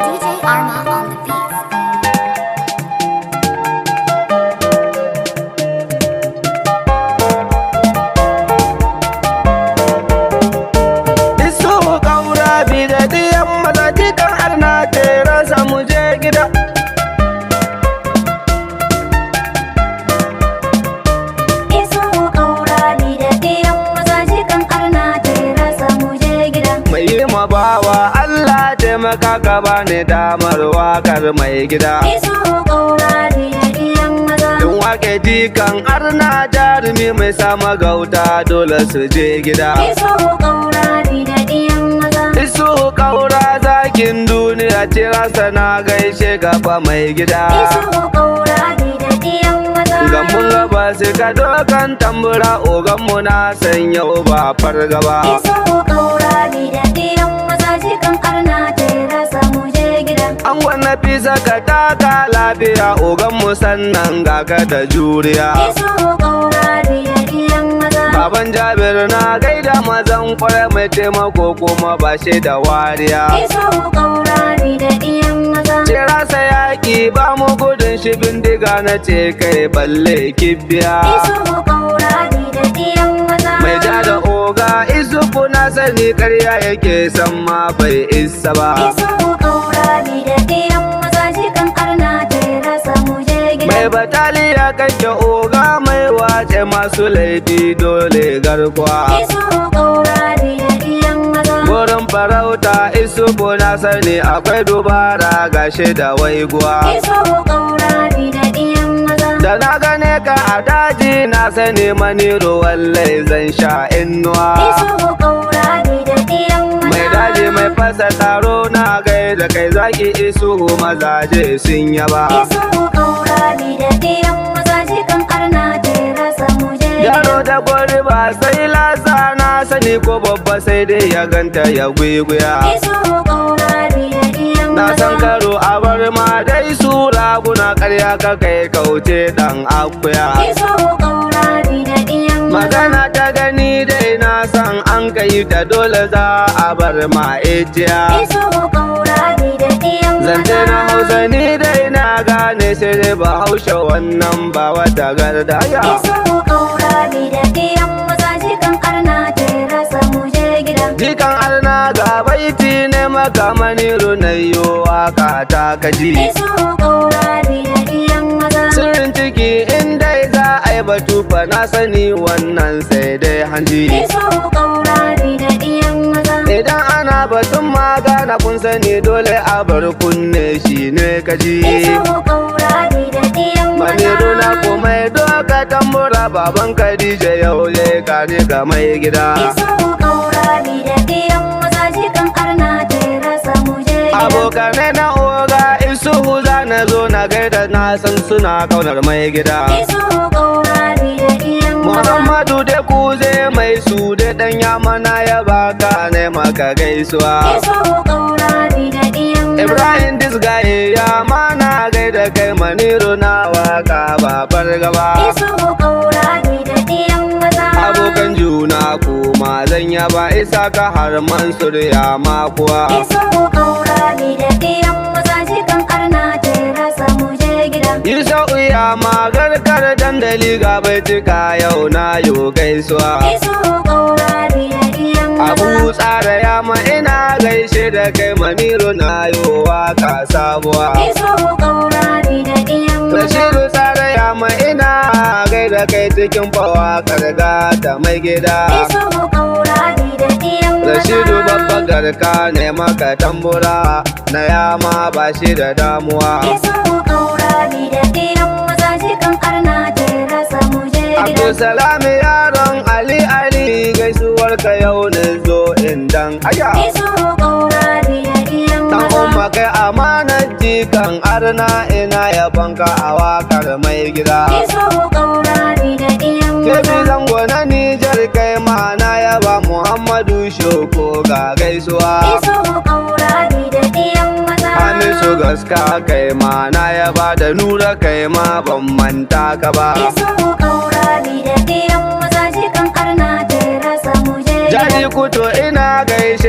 DJ Arma on the beat. Issofou kaura bi da diyan maza jikan arna ke rasa mu je gida. Issofou kaura bi da diyan maza jikan arna ke rasa mu je gida. Mai yi ma bawa Allah taimaka ka bani damar wakar mai gida. Issofou kaura bi da diyan maza. In wake jikan arna jarumi mai sama gauta dole su je gida. Issofou kaura bi da diyan maza. Issofou kaura zakin duniya tira sana gaishe gaba mai gida. Issofou kaura bi da diyan maza. Gamun gaba sai ka dokan tambura oganmu na san yau ba fargaba. Issofou kaura bi da diyan maza jikan arna ke rasa mu je gida. An wanna fisa ka taka lafiya oganmu sannan gaka da juriya. Issofou kaura bi da diyan maza. Baban Jabir na gaida mazan kwarai mai taimako kuma ba shi da wariya. Issofou kaura bi da diyan maza. Jira sa yaƙi ba mu gudun shi bindiga na ce kai balle kibiya. Issofou kaura bi da diyan maza. Mai ja da oga Issofou na sani karya yake san ma bai isa ba. Issofou kaura bi da diyan maza jikan arna ke rasa mu je gida. Mai bataliya kake oga mai wace masu laifi dole garkuwa. Issofou kaura bi da diyan maza. Wurin farauta Issofou na sani akwai dubara gashi da waiguwa. Issofou kaura bi da diyan maza. Da na gane ka a daji na sani maniro wallai zan sha innuwa. Issofou kaura bi da diyan maza. Mai daji mai fasa taro na gaida kai zaki Issofou mazaje sun yaba. Issofou kaura bi da diyan maza jikan arna ke rasa mu je gida. Yaro da gwari ba sai lasa na sani ko babba sai dai ya ganta ya gwigwiya. Issofou kaura bi da diyan Na maza. san karo a bar ma dai su raguna karya ka kai kauce dan akuya. Issofou kaura bi da diyan maza. Magana ta gani dai na san an kai ta dole za a bar ma ejiya. Issofou kaura bi da diyan maza. Zance na Hausa ni dai na gane sai dai ba haushe wannan ba wata gardaya. Issofou kaura bi da diyan maza jikan arna ke rasa mu je gida. Jikan arna ga baiti ne maka maniru na yi waka ta kaji. Issofou kaura bi da diyan maza. Sirrin ciki in dai za a yi batu fa na sani wannan sai dai hanji. Issofou kaura bi da diyan maza. Idan ana batun magana kun sani dole a bar kunne shi ne kaji. Issofou kaura bi da diyan maza. Maniru na komai doka tambura baban Khadija yau ya gane ga mai gida. Issofou kaura bi da diyan maza jikan arna ke rasa mu je gida. Abokanai na oga Issofou za na zo na gaida na san suna kaunar mai gida. Issofou kaura bi da diyan maza. Muhammadu da kuze mai su da dan yamana ya baka ne maka gaisuwa. Issofou kaura bi da diyan maza. Ibrahim Disgaye ya mana gaida kai maniru na waka babar gaba. Issofou kaura bi da diyan maza. Abokan juna kuma zan yaba isa ka har Mansur ya makuwa. Issofou kaura bi da diyan maza jikan arna ke rasa mu je gida. Yusuf ya magarkar dandali ga baitika yau na yo gaisuwa. Issofou kaura bi da diyan maza. Abu tsara ya ma ina gaishe da kai maniru na yo waka sabuwa. Issofou kaura bi da diyan maza. Rashidu tsara ya ma ina gaida kai cikin fawa karga ta mai gida. Issofou kaura bi da diyan maza. Rashidu babban garka ne maka tambura na yama ba shi da damuwa. Issofou kaura bi da diyan maza jikan arna ke rasa mu je gida. Abdulsalam yaron Ali gaisuwar ka yau ne zo indan aya. Issofou kaura bi da diyan Dan maza. umma kai amanar jikan arna ina yabanka a wakar mai gida. Issofou kaura bi da diyan Kebi maza. zango na Nijar kai ma na yaba Muhammadu Shoko ga gaisuwa. Issofou kaura bi da diyan maza. Hamisu gaska kai ma na yaba da Nura kai ma ban manta ka ba. Issofou kaura bi da diyan maza jikan arna ke rasa mu je gida. Jari kuto ina gaishe